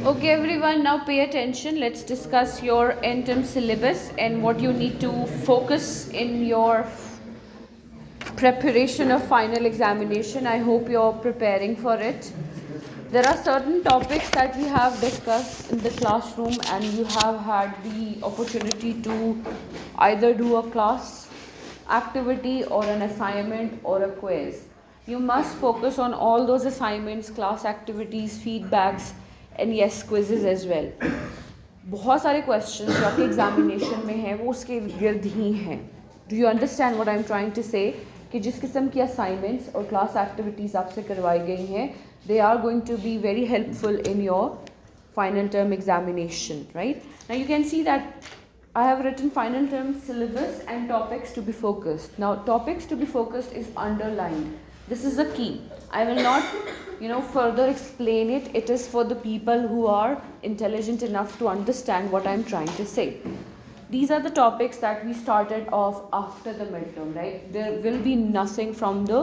Okay, everyone, now pay attention. Let's discuss your end-term syllabus and what you need to focus in your preparation of final examination. I hope you're preparing for it. There are certain topics that we have discussed in the classroom, and you have had the opportunity to either do a class activity or an assignment or a quiz. You must focus on all those assignments, class activities, feedbacks, and yes, quizzes as well. बहुत सारे question जो आपके examination में हैं वो उसके गिर्द ही हैं. Do you understand what I am trying to say कि जिस किस्म की असाइनमेंट्स और क्लास एक्टिविटीज़ आपसे करवाई गई हैं, they are going to be very helpful in your final term examination, right? Now you can see that I have written final term syllabus and topics to be focused. Now topics to be focused is underlined. This is the key. I will not further explain it. It is for the people who are intelligent enough to understand what I am trying to say. These are the topics that we started off after the midterm, right? There will be nothing from the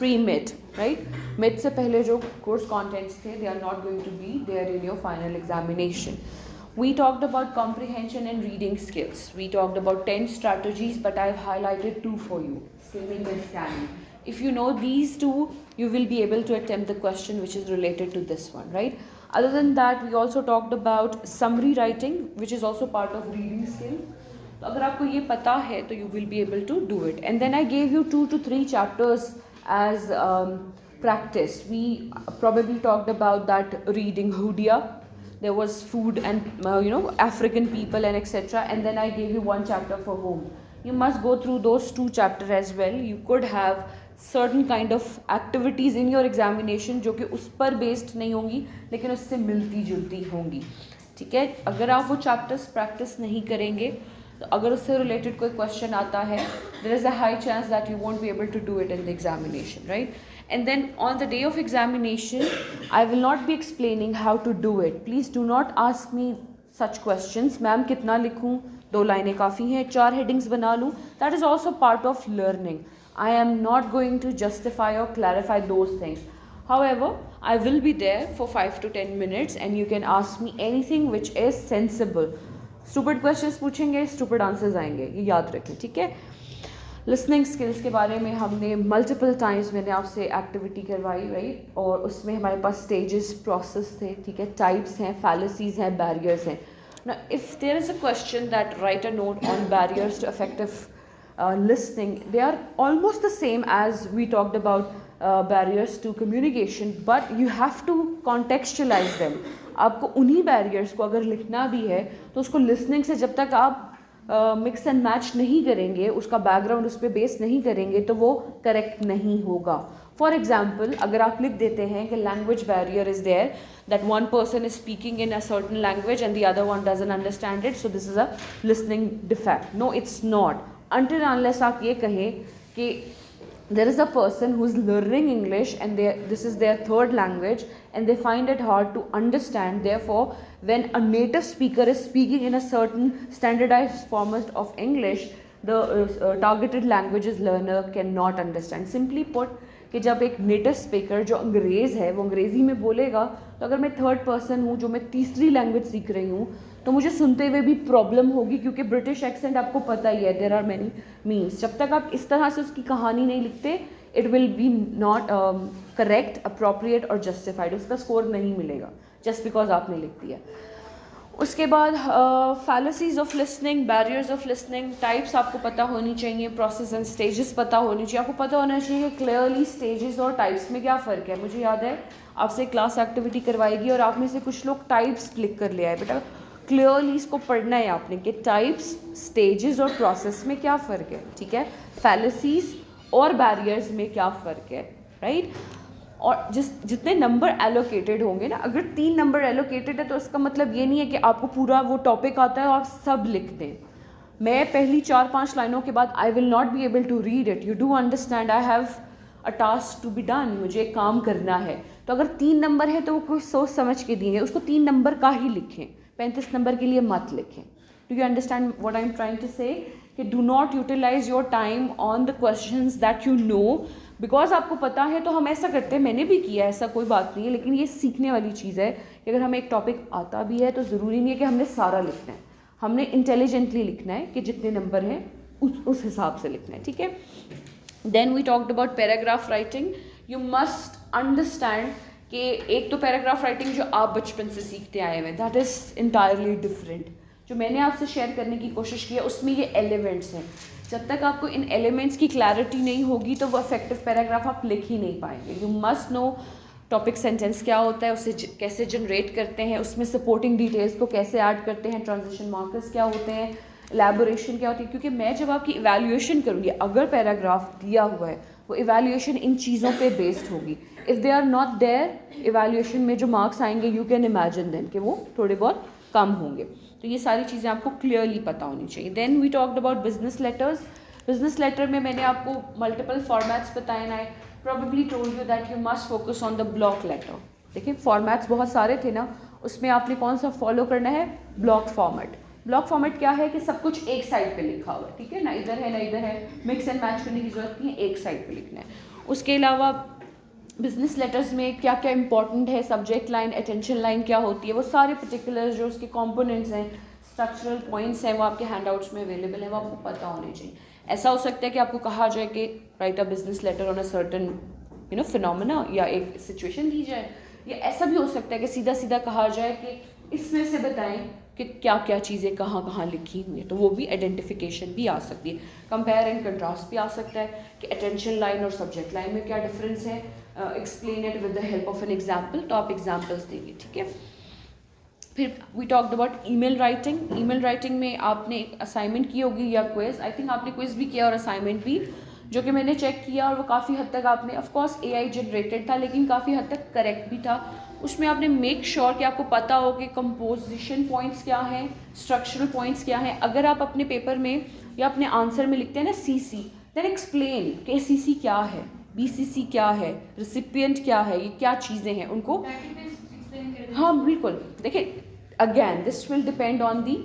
pre-mid, right? Mid से पहले जो course contents थे, they are not going to be there in your final examination. We talked about comprehension and reading skills. We talked about 10 strategies, but I've highlighted 2 for you, skimming and scanning. If you know these 2, you will be able to attempt the question which is related to this one, right? Other than that, we also talked about summary writing, which is also part of reading skill. तो अगर आपको ये पता है तो you will be able to do it. And then I gave you 2 to 3 chapters as practice. We probably talked about that reading Hoodia. There was food and African people and etc. And then I gave you 1 chapter for home. You must go through those 2 chapters as well. You could have certain kind of activities in your examination जो कि उस पर based नहीं होंगी लेकिन उससे मिलती जुलती होंगी. ठीक है, अगर आप वो chapters practice नहीं करेंगे तो अगर उससे related कोई question आता है, there is a high chance that you won't be able to do it in the examination, right? And then on the day of examination, I will not be explaining how to do it. Please do not ask me such questions. Ma'am कितना लिखूं, 2 लाइनें काफ़ी हैं, 4 headings बना लूं. That is also part of learning. I am not going to justify or clarify those things. However, I will be there for 5 to 10 minutes and you can ask me anything which is sensible. Stupid questions पूछेंगे, stupid answers आएंगे, ये याद रखें, ठीक है? Listening skills के बारे में हमने मल्टीपल टाइम्स मैंने आपसे एक्टिविटी करवाई, राइट? और उसमें हमारे पास स्टेजेस, प्रोसेस थे, ठीक है? टाइप्स हैं, फैलेसीज हैं, बैरियर्स हैं. Now, if there is a question that write a note on barriers to effective listening, they are almost the same as we talked about barriers to communication, but you have to contextualize them. आपको उन्हीं barriers को अगर लिखना भी है तो उसको listening से जब तक आप मिक्स एंड मैच नहीं करेंगे, उसका बैकग्राउंड उस पर बेस नहीं करेंगे तो वो करेक्ट नहीं होगा. फॉर एग्जाम्पल, अगर आप लिख देते हैं कि language barrier is there, that one person is speaking in a certain language and the other one doesn't understand it, so this is a listening defect. No, it's not. until unless आप ये कहें कि there is a person who is learning English and this is their third language and they find it hard to understand. Therefore, when a native speaker is speaking in a certain standardized format of English, the targeted languages learner cannot understand. Simply put, कि जब एक native speaker जो अंग्रेज़ है वो अंग्रेज़ी में बोलेगा तो अगर मैं थर्ड पर्सन हूँ जो मैं तीसरी लैंग्वेज सीख रही हूँ तो मुझे सुनते हुए भी प्रॉब्लम होगी, क्योंकि ब्रिटिश एक्सेंट आपको पता ही है, देयर आर मैनी मीन्स. जब तक आप इस तरह से उसकी कहानी नहीं लिखते, it will be not correct, appropriate और जस्टिफाइड. उसका स्कोर नहीं मिलेगा जस्ट बिकॉज आपने लिख दिया. उसके बाद फैलेसीज of listening, barriers of listening, types आपको पता होनी चाहिए, प्रोसेस एंड स्टेजेस पता होनी चाहिए. आपको पता होना चाहिए कि क्लियरली स्टेजेस और टाइप्स में क्या फ़र्क है. मुझे याद है आपसे क्लास एक्टिविटी करवाएगी और आप में से कुछ लोग टाइप्स क्लिक कर लिया है. बेटा क्लियरली इसको पढ़ना है आपने कि टाइप्स, स्टेजेस और प्रोसेस में क्या फ़र्क है, ठीक है? फैलेसीज और बैरियर्स में क्या फ़र्क है, राइट? और जितने नंबर एलोकेटेड होंगे ना, अगर 3 नंबर एलोकेटेड है तो इसका मतलब ये नहीं है कि आपको पूरा वो टॉपिक आता है और आप सब लिख दें. मैं पहली 4-5 लाइनों के बाद I will not be able to read it. You do understand, I have a task to be done, मुझे एक काम करना है. तो अगर 3 नंबर है तो वो कुछ सोच समझ के दिए, उसको 3 नंबर का ही लिखें, 35 नंबर के लिए मत लिखें. Do you understand what I am trying to say? कि do not utilise your time on the questions that you know, because आपको पता है तो हम ऐसा करते हैं, मैंने भी किया ऐसा, कोई बात नहीं है, लेकिन ये सीखने वाली चीज़ है कि अगर हमें एक टॉपिक आता भी है तो ज़रूरी नहीं है कि हमने सारा लिखना है, हमने इंटेलिजेंटली लिखना है कि जितने नंबर हैं उस हिसाब से लिखना है, ठीक है। Then we talked about paragraph writing. You must understand कि एक तो पैराग्राफ राइटिंग जो आप बचपन से सीखते आए हुए, दैट इज़ इंटायरली डिफरेंट। जो मैंने आपसे शेयर करने की कोशिश की है उसमें ये एलिमेंट्स हैं, जब तक आपको इन एलिमेंट्स की क्लैरिटी नहीं होगी तो वो इफेक्टिव पैराग्राफ आप लिख ही नहीं पाएंगे। You must know topic sentence क्या होता है, उसे कैसे जनरेट करते हैं, उसमें सपोर्टिंग डिटेल्स को कैसे ऐड करते हैं, ट्रांजिशन मार्कर्स क्या होते हैं, एलैबोरेशन क्या होती है। क्योंकि मैं जब आपकी इवैल्यूएशन करूँगी, अगर पैराग्राफ दिया हुआ है वो इवैल्यूएशन इन चीज़ों पे बेस्ड होगी। If they are not there, evaluation में जो मार्क्स आएंगे यू कैन इमेजिन देन कि वो थोड़े बहुत कम होंगे। तो ये सारी चीज़ें आपको क्लियरली पता होनी चाहिए। Then we talked about business letters. Business letter में मैंने आपको मल्टीपल फॉर्मेट्स बताए ना, I probably told you that you must focus on the block letter. देखिए फॉर्मेट्स बहुत सारे थे ना, उसमें आपने कौन सा फॉलो करना है, ब्लॉक फॉर्मेट। ब्लॉक फॉर्मेट क्या है कि सब कुछ एक साइड पे लिखा हुआ है, ठीक है ना, इधर है ना इधर है, मिक्स एंड मैच करने की जरूरत नहीं है, एक साइड पे लिखना है। उसके अलावा बिजनेस लेटर्स में क्या क्या इंपॉर्टेंट है, सब्जेक्ट लाइन, अटेंशन लाइन क्या होती है, वो सारे पर्टिकुलर जो उसके कंपोनेंट्स हैं, स्ट्रक्चरल पॉइंट्स हैं, वो आपके हैंडआउट्स में अवेलेबल है, वो आपको पता होने चाहिए। ऐसा हो सकता है कि आपको कहा जाए कि right a business later on a certain phenomena, या एक सिचुएशन दी जाए, या ऐसा भी हो सकता है कि सीधा सीधा कहा जाए कि इसमें से बताएं कि क्या क्या चीज़ें कहाँ कहाँ लिखी हुई हैं, तो वो भी आइडेंटिफिकेशन भी आ सकती है। कंपेयर एंड कंट्रास्ट भी आ सकता है कि अटेंशन लाइन और सब्जेक्ट लाइन में क्या डिफरेंस है, explain it with the help of an example, तो आप एग्जाम्पल्स देंगे, ठीक है। फिर we talked about email writing. Email writing में आपने असाइनमेंट की होगी या क्विज, आई थिंक आपने क्विज भी किया और असाइनमेंट भी, जो कि मैंने चेक किया और वो काफ़ी हद तक आपने, ऑफ कोर्स AI जनरेटेड था लेकिन काफ़ी हद तक करेक्ट भी था। उसमें आपने मेक श्योर कि आपको पता हो कि कंपोजिशन पॉइंट्स क्या हैं, स्ट्रक्चरल पॉइंट्स क्या हैं। अगर आप अपने पेपर में या अपने आंसर में लिखते हैं ना CC, देन एक्सप्लेन कि CC क्या है, BCC क्या है, रिसिपिएंट क्या है, ये क्या चीज़ें हैं उनको। हाँ बिल्कुल, देखिए again this will depend on the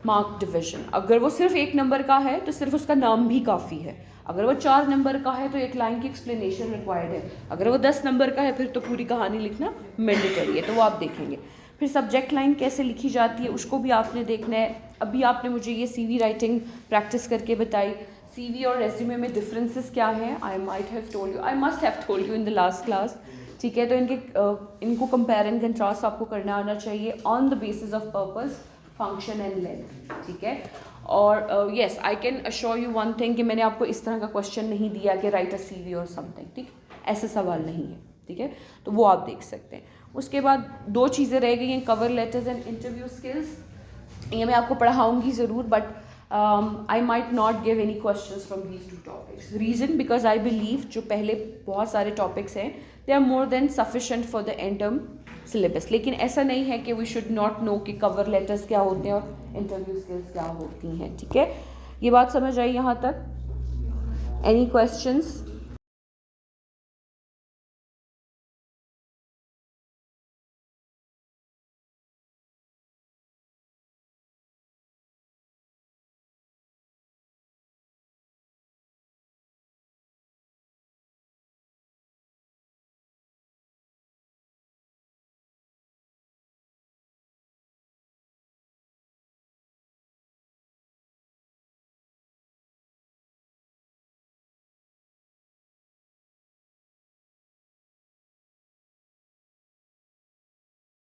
mark division. अगर वो सिर्फ 1 नंबर का है तो सिर्फ उसका नाम भी काफ़ी है, अगर वो 4 नंबर का है तो 1 लाइन की एक्सप्लेनेशन रिक्वायर्ड है, अगर वो 10 नंबर का है फिर तो पूरी कहानी लिखना मैंडेटरी है, तो वो आप देखेंगे। फिर सब्जेक्ट लाइन कैसे लिखी जाती है उसको भी आपने देखना है। अभी आपने मुझे ये CV राइटिंग प्रैक्टिस करके बताई, CV और रेज्यूमे में डिफरेंसेस क्या हैं, I must have told you in the last class, ठीक है। तो इनको कंपेयर एंड कंट्रास्ट आपको करना आना चाहिए on the basis of purpose, function and length, ठीक है। और yes I can assure you one thing कि मैंने आपको इस तरह का क्वेश्चन नहीं दिया कि राइट अ CV और समथिंग, ठीक, ऐसा सवाल नहीं है, ठीक है। तो वो आप देख सकते हैं। उसके बाद 2 चीज़ें रह गई हैं, cover letters and interview skills. ये मैं आपको पढ़ाऊँगी ज़रूर, but I might not give any questions from these 2 topics. Reason because I believe जो पहले बहुत सारे टॉपिक्स हैं they are more than sufficient for the end term syllabus. लेकिन ऐसा नहीं है कि वी शुड नॉट नो कि कवर लेटर्स क्या होते हैं और इंटरव्यू स्किल्स क्या होती हैं, ठीक है। ये बात समझ आई यहाँ तक? Any questions?